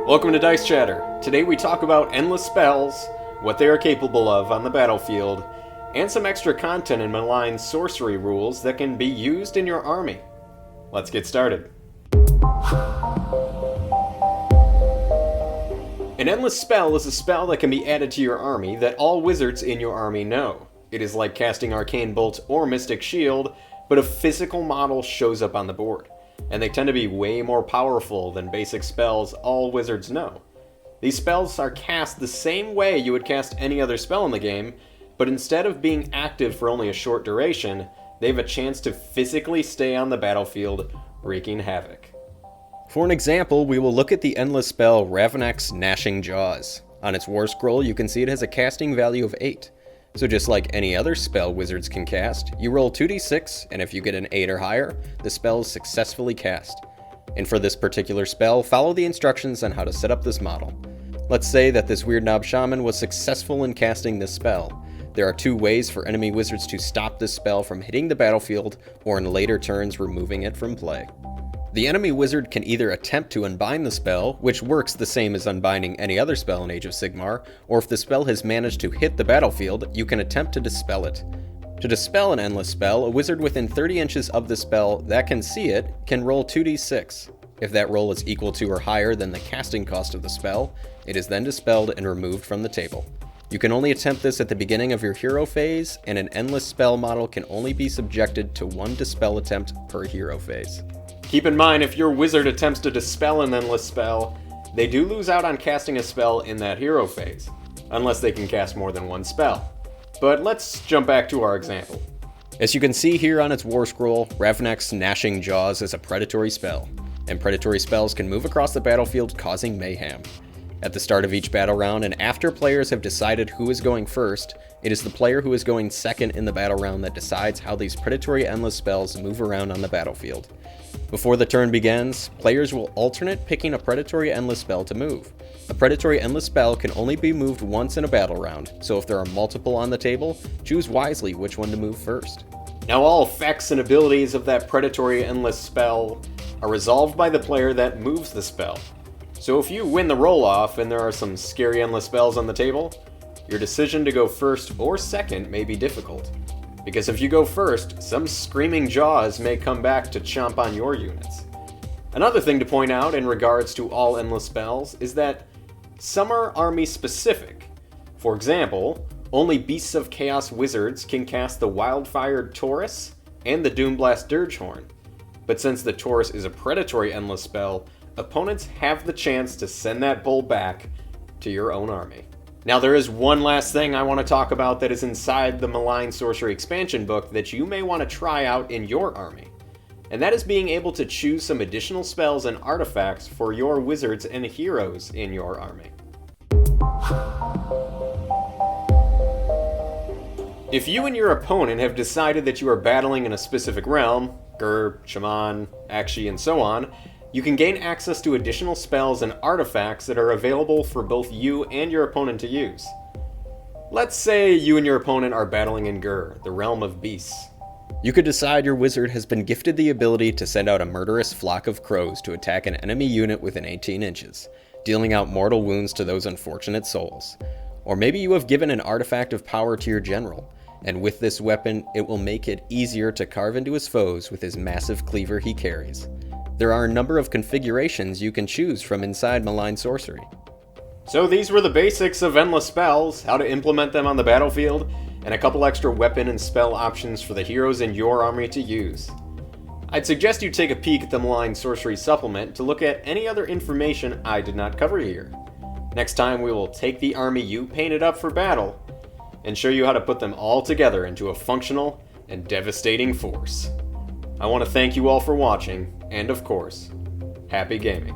Welcome to Dice Chatter. Today we talk about endless spells, what they are capable of on the battlefield, and some extra content in Malign Sorcery rules that can be used in your army. Let's get started. An endless spell is a spell that can be added to your army that all wizards in your army know. It is like casting Arcane Bolt or Mystic Shield, but a physical model shows up on the board. And they tend to be way more powerful than basic spells all wizards know. These spells are cast the same way you would cast any other spell in the game, but instead of being active for only a short duration, they have a chance to physically stay on the battlefield, wreaking havoc. For an example, we will look at the endless spell Ravenek's Gnashing Jaws. On its war scroll, you can see it has a casting value of 8. So just like any other spell wizards can cast, you roll 2d6, and if you get an 8 or higher, the spell is successfully cast. And for this particular spell, follow the instructions on how to set up this model. Let's say that this Weird Knob Shaman was successful in casting this spell. There are 2 ways for enemy wizards to stop this spell from hitting the battlefield, or in later turns removing it from play. The enemy wizard can either attempt to unbind the spell, which works the same as unbinding any other spell in Age of Sigmar, or if the spell has managed to hit the battlefield, you can attempt to dispel it. To dispel an endless spell, a wizard within 30 inches of the spell that can see it can roll 2d6. If that roll is equal to or higher than the casting cost of the spell, it is then dispelled and removed from the table. You can only attempt this at the beginning of your hero phase, and an endless spell model can only be subjected to 1 dispel attempt per hero phase. Keep in mind, if your wizard attempts to dispel an endless spell, they do lose out on casting a spell in that hero phase, unless they can cast more than 1 spell. But let's jump back to our example. As you can see here on its war scroll, Ravenek's Gnashing Jaws is a predatory spell, and predatory spells can move across the battlefield causing mayhem. At the start of each battle round, and after players have decided who is going first, it is the player who is going second in the battle round that decides how these predatory endless spells move around on the battlefield. Before the turn begins, players will alternate picking a predatory endless spell to move. A predatory endless spell can only be moved once in a battle round, so if there are multiple on the table, choose wisely which one to move first. Now all effects and abilities of that predatory endless spell are resolved by the player that moves the spell. So if you win the roll-off and there are some scary endless spells on the table, your decision to go first or second may be difficult. Because if you go first, some screaming jaws may come back to chomp on your units. Another thing to point out in regards to all endless spells is that some are army specific. For example, only Beasts of Chaos wizards can cast the Wildfired Taurus and the Doomblast Dirgehorn. But since the Taurus is a predatory endless spell, opponents have the chance to send that bull back to your own army. Now there is one last thing I want to talk about that is inside the Malign Sorcery expansion book that you may want to try out in your army. And that is being able to choose some additional spells and artifacts for your wizards and heroes in your army. If you and your opponent have decided that you are battling in a specific realm, Gur, Shaman, Akshi, and so on, you can gain access to additional spells and artifacts that are available for both you and your opponent to use. Let's say you and your opponent are battling in Gur, the realm of beasts. You could decide your wizard has been gifted the ability to send out a murderous flock of crows to attack an enemy unit within 18 inches, dealing out mortal wounds to those unfortunate souls. Or maybe you have given an artifact of power to your general, and with this weapon, it will make it easier to carve into his foes with his massive cleaver he carries. There are a number of configurations you can choose from inside Malign Sorcery. So these were the basics of endless spells, how to implement them on the battlefield, and a couple extra weapon and spell options for the heroes in your army to use. I'd suggest you take a peek at the Malign Sorcery supplement to look at any other information I did not cover here. Next time we will take the army you painted up for battle and show you how to put them all together into a functional and devastating force. I want to thank you all for watching, and of course, happy gaming.